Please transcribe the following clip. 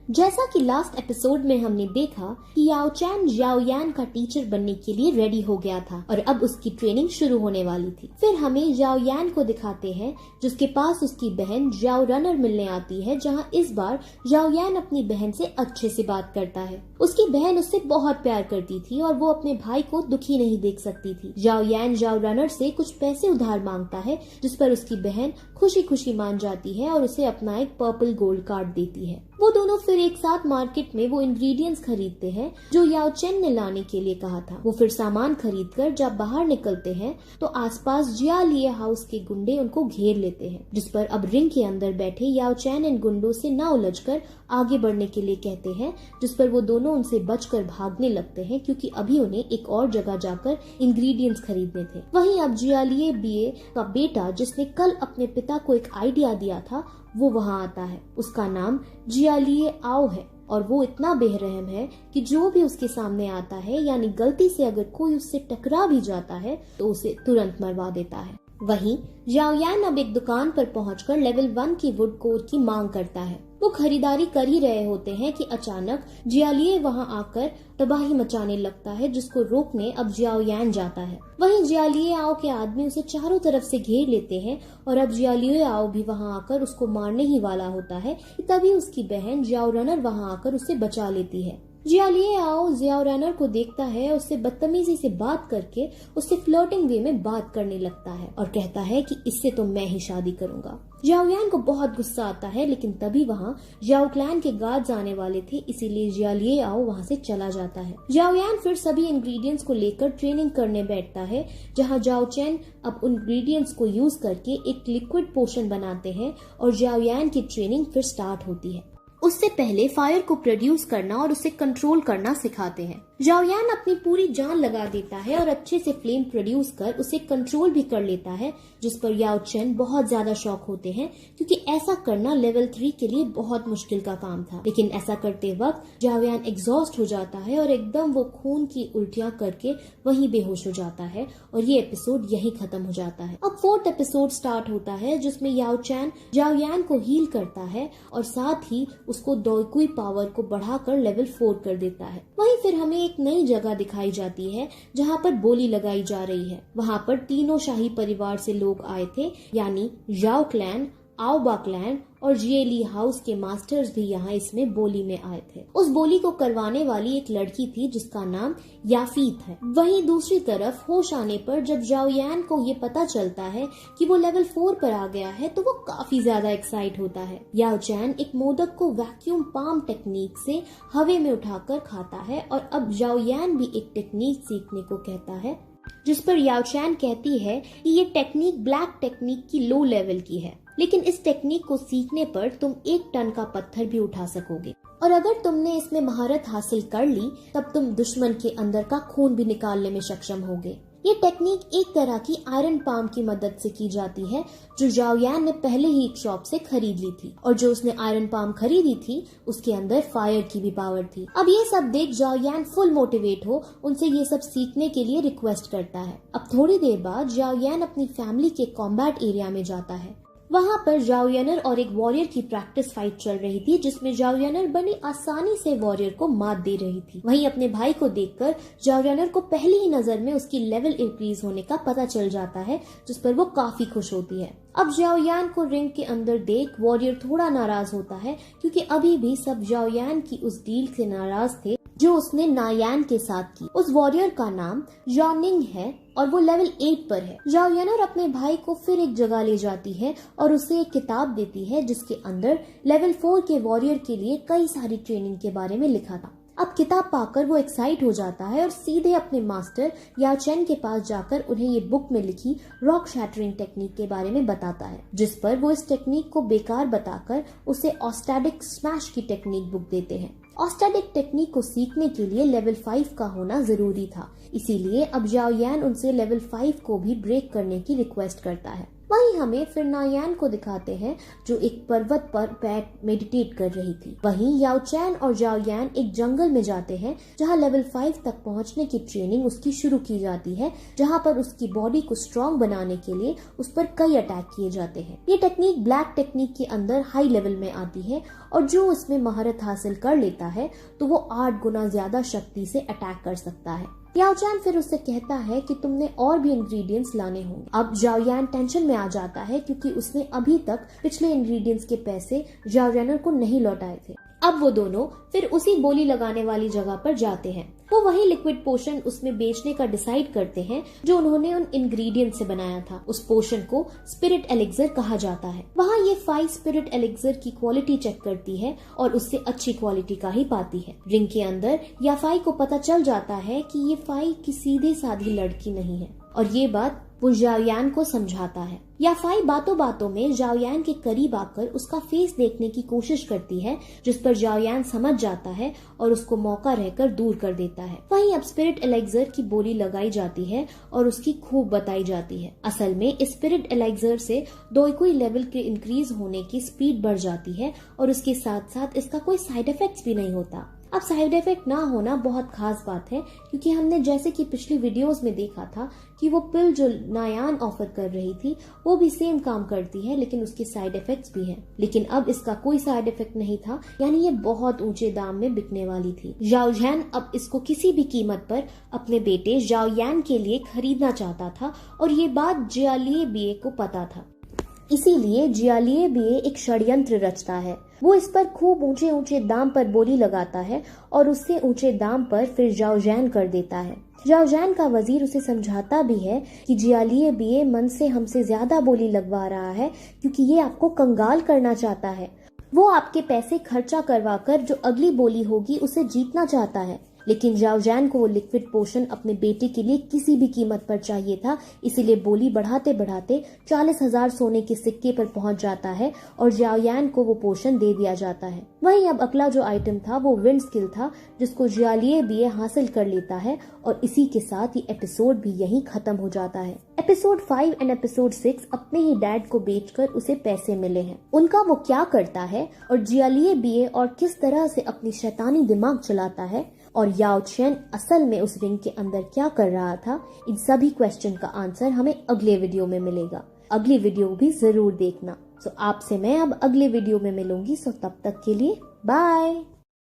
जैसा कि last episode में हमने देखा कि याओ चैन याओ यान का टीचर बनने के लिए रेडी हो गया था और अब उसकी ट्रेनिंग शुरू होने वाली थी। फिर हमें याओ यान को दिखाते हैं जिसके पास उसकी बहन याओ रनर मिलने आती है, जहां इस बार याओ यान अपनी बहन से अच्छे से बात करता है। उसकी बहन उससे बहुत प्यार करती थी और वो अपने भाई को दुखी नहीं देख सकती थी। याओ यान याओ रनर से कुछ पैसे उधार मांगता है, जिस पर उसकी बहन खुशी खुशी मान जाती है और उसे अपना एक पर्पल गोल्ड कार्ड देती है। वो दोनों फिर एक साथ मार्केट में वो इंग्रेडिएंट्स खरीदते हैं जो याओ चैन ने लाने के लिए कहा था। वो फिर सामान खरीदकर जब बाहर निकलते हैं तो आसपास जियालिए हाउस के गुंडे उनको घेर लेते हैं, जिस पर अब रिंग के अंदर बैठे याओ चैन इन गुंडों से ना उलझकर आगे बढ़ने के लिए कहते हैं, जिस पर वो दोनों उनसे बचकर भागने लगते हैं क्योंकि अभी उन्हें एक और जगह जाकर इंग्रेडिएंट्स खरीदने थे। वहीं अब जियालिए बीए का बेटा, जिसने कल अपने पिता को एक आइडिया दिया था, वो वहाँ आता है। उसका नाम जियालिए आओ है और वो इतना बेरहम है कि जो भी उसके सामने आता है, यानी गलती से अगर कोई उससे टकरा भी जाता है तो उसे तुरंत मरवा देता है। वहीं याओ यान अब एक दुकान पर पहुंचकर लेवल 1 की वुड कोर की मांग करता है। वो खरीदारी कर ही रहे होते हैं कि अचानक जियालिए वहां आकर तबाही मचाने लगता है, जिसको रोकने अब जियाओ यान जाता है। वहीं जियालिए आओ के आदमी उसे चारों तरफ से घेर लेते हैं और अब जियालिए आओ भी वहां आकर उसको मारने ही वाला होता है कि तभी उसकी बहन याओ रनर वहां आकर उसे बचा लेती है। जियालिए आओ याओ रनर को देखता है, उससे बदतमीजी से बात करके उससे फ्लर्टिंग वे में बात करने लगता है और कहता है कि इससे तो मैं ही शादी करूंगा। याओ यान को बहुत गुस्सा आता है, लेकिन तभी वहाँ याओ क्लैन के गार्ड्स आने वाले थे, इसीलिए जियालिए आओ वहाँ से चला जाता है। याओ यान फिर सभी इंग्रेडिएंट्स को लेकर ट्रेनिंग करने बैठता है, जहाँ याओ चैन अब उन इंग्रेडिएंट्स को यूज करके एक लिक्विड पोशन बनाते हैं और याओ यान की ट्रेनिंग फिर स्टार्ट होती है। उससे पहले फायर को प्रोड्यूस करना और उसे कंट्रोल करना सिखाते हैं। याओ यान अपनी पूरी जान लगा देता है और अच्छे से फ्लेम प्रोड्यूस कर उसे कंट्रोल भी कर लेता है, जिस पर याओ चैन बहुत ज्यादा शॉक होते हैं क्योंकि ऐसा करना लेवल 3 के लिए बहुत मुश्किल का काम था। लेकिन ऐसा करते वक्त याओ यान एग्जॉस्ट हो जाता है और एकदम वो खून की उल्टियां करके वहीं बेहोश हो जाता है और ये एपिसोड यहीं खत्म हो जाता है। अब 4th एपिसोड स्टार्ट होता है, जिसमें याओ चैन याओ यान को हील करता है और साथ ही उसको दोइकुई पावर को बढ़ाकर लेवल 4 कर देता है। वहीं फिर हमें एक नई जगह दिखाई जाती है जहां पर बोली लगाई जा रही है। वहां पर तीनों शाही परिवार से लोग आए थे, यानी याओ क्लैन, आओबा क्लैन और जिएली हाउस के मास्टर्स भी यहाँ इसमें बोली में आए थे। उस बोली को करवाने वाली एक लड़की थी जिसका नाम याफीत है। वहीं दूसरी तरफ होश आने पर जब याओ यान को ये पता चलता है कि वो लेवल 4 पर आ गया है तो वो काफी ज्यादा एक्साइट होता है। याओ चैन एक मोदक को वैक्यूम पाम टेक्निक से हवे में उठाकर खाता है और अब याओ यान भी एक टेक्निक सीखने को कहता है, जिस पर याओ चैन कहती है कि ये टेक्निक ब्लैक टेक्निक की लो लेवल की है, लेकिन इस टेक्निक को सीखने पर तुम 1 टन का पत्थर भी उठा सकोगे और अगर तुमने इसमें महारत हासिल कर ली तब तुम दुश्मन के अंदर का खून भी निकालने में सक्षम होगे। ये टेक्निक एक तरह की आयरन पाम की मदद से की जाती है, जो याओ यान ने पहले ही एक शॉप से खरीद ली थी और जो उसने आयरन पाम खरीदी थी उसके अंदर फायर की भी पावर थी। अब ये सब देख याओ यान फुल मोटिवेट हो उनसे ये सब सीखने के लिए रिक्वेस्ट करता है। अब थोड़ी देर बाद याओ यान अपनी फैमिली के कॉम्बैट एरिया में जाता है। वहाँ पर याओ यानर और एक वॉरियर की प्रैक्टिस फाइट चल रही थी, जिसमें याओ यानर बड़ी आसानी से वॉरियर को मात दे रही थी। वहीं अपने भाई को देखकर याओ यानर को पहली ही नजर में उसकी लेवल इंक्रीज होने का पता चल जाता है, जिस पर वो काफी खुश होती है। अब याओ यान को रिंग के अंदर देख वॉरियर थोड़ा नाराज होता है क्योंकि अभी भी सब याओ यान की उस डील से नाराज थे जो उसने नायान के साथ की। उस वॉरियर का नाम यानिंग है और वो लेवल 8 पर है। याओ यानर अपने भाई को फिर एक जगह ले जाती है और उसे एक किताब देती है जिसके अंदर लेवल 4 के वॉरियर के लिए कई सारी ट्रेनिंग के बारे में लिखा था। अब किताब पाकर वो एक्साइट हो जाता है और सीधे अपने मास्टर याओ चैन के पास जाकर उन्हें ये बुक में लिखी रॉक शैटरिंग टेक्निक के बारे में बताता है, जिस पर वो इस टेक्निक को बेकार बताकर उसे ऑस्टैटिक स्मैश की टेक्निक बुक देते हैं। ऑस्टैटिक टेक्निक को सीखने के लिए लेवल 5 का होना जरूरी था, इसीलिए अब याओ यान उनसे लेवल 5 को भी ब्रेक करने की रिक्वेस्ट करता है। वहीं हमें फिर नायान को दिखाते हैं जो एक पर्वत पर बैठ मेडिटेट कर रही थी। वहीं याओ चैन और जाओ यान एक जंगल में जाते हैं जहां लेवल 5 तक पहुंचने की ट्रेनिंग उसकी शुरू की जाती है, जहां पर उसकी बॉडी को स्ट्रॉन्ग बनाने के लिए उस पर कई अटैक किए जाते हैं। ये टेक्निक ब्लैक टेक्निक के अंदर हाई लेवल में आती है और जो इसमें महारत हासिल कर लेता है तो वो 8 गुना ज्यादा शक्ति से अटैक कर सकता है। याओ चैन फिर उससे कहता है कि तुमने और भी इंग्रेडिएंट्स लाने होंगे। अब जाओ यान टेंशन में आ जाता है क्योंकि उसने अभी तक पिछले इंग्रेडिएंट्स के पैसे जाओ यानर को नहीं लौटाए थे। अब वो दोनों फिर उसी बोली लगाने वाली जगह पर जाते हैं। वो वही लिक्विड पोशन उसमें बेचने का डिसाइड करते हैं जो उन्होंने उन इंग्रेडिएंट से बनाया था। उस पोशन को स्पिरिट एलिक्सर कहा जाता है। वहाँ ये फाई स्पिरिट एलिक्सर की क्वालिटी चेक करती है और उससे अच्छी क्वालिटी का ही पाती है। रिंग के अंदर याफाई को पता चल जाता है कि ये फाई की सीधे साधी लड़की नहीं है और ये बात वो जाओयान को समझाता है। याफाई बातों बातों में जाओयान के करीब आकर उसका फेस देखने की कोशिश करती है, जिस पर जाओयान समझ जाता है और उसको मौका रहकर दूर कर देता है। वहीं अब स्पिरिट एलिक्सर की बोली लगाई जाती है और उसकी खूब बताई जाती है। असल में इस स्पिरिट एलिक्सर से दोईकुई लेवल के इंक्रीज होने की स्पीड बढ़ जाती है और उसके साथ साथ इसका कोई साइड इफेक्ट्स भी नहीं होता। अब साइड इफेक्ट ना होना बहुत खास बात है क्योंकि हमने जैसे कि पिछली वीडियोस में देखा था कि वो पिल जो नायान ऑफर कर रही थी वो भी सेम काम करती है, लेकिन उसके साइड इफेक्ट्स भी हैं। लेकिन अब इसका कोई साइड इफेक्ट नहीं था, यानी ये बहुत ऊंचे दाम में बिकने वाली थी। जाओ यान अब इसको किसी भी कीमत पर अपने बेटे जाओ यान के लिए खरीदना चाहता था और ये बात जियालिए बीए को पता था। इसीलिए जियालिए बीए एक षड्यंत्र रचता है। वो इस पर खूब ऊंचे ऊंचे दाम पर बोली लगाता है और उससे ऊंचे दाम पर फिर जाओ यान कर देता है। जाओ यान का वजीर उसे समझाता भी है कि जियालिए बीए मन से हमसे ज्यादा बोली लगवा रहा है क्योंकि ये आपको कंगाल करना चाहता है। वो आपके पैसे खर्चा करवा कर जो अगली बोली होगी उसे जीतना चाहता है। लेकिन जाओ यान को वो लिक्विड पोशन अपने बेटे के लिए किसी भी कीमत पर चाहिए था, इसीलिए बोली बढ़ाते बढ़ाते 40,000 सोने के सिक्के पर पहुंच जाता है और जाओ यान को वो पोशन दे दिया जाता है। वहीं अब अगला जो आइटम था वो विंड स्किल था जिसको जियालिए बीए हासिल कर लेता है और इसी के साथ ये एपिसोड भी यहीं खत्म हो जाता है। एपिसोड 5 एंड एपिसोड 6 अपने ही डैड को बेचकर उसे पैसे मिले हैं। उनका वो क्या करता है और जियालिए बीए और किस तरह से अपनी शैतानी दिमाग चलाता है और याओ चैन असल में उस रिंग के अंदर क्या कर रहा था, इन सभी क्वेश्चन का आंसर हमें अगले वीडियो में मिलेगा। अगली वीडियो भी जरूर देखना। आपसे मैं अब अगले वीडियो में मिलूंगी। तब तक के लिए बाय।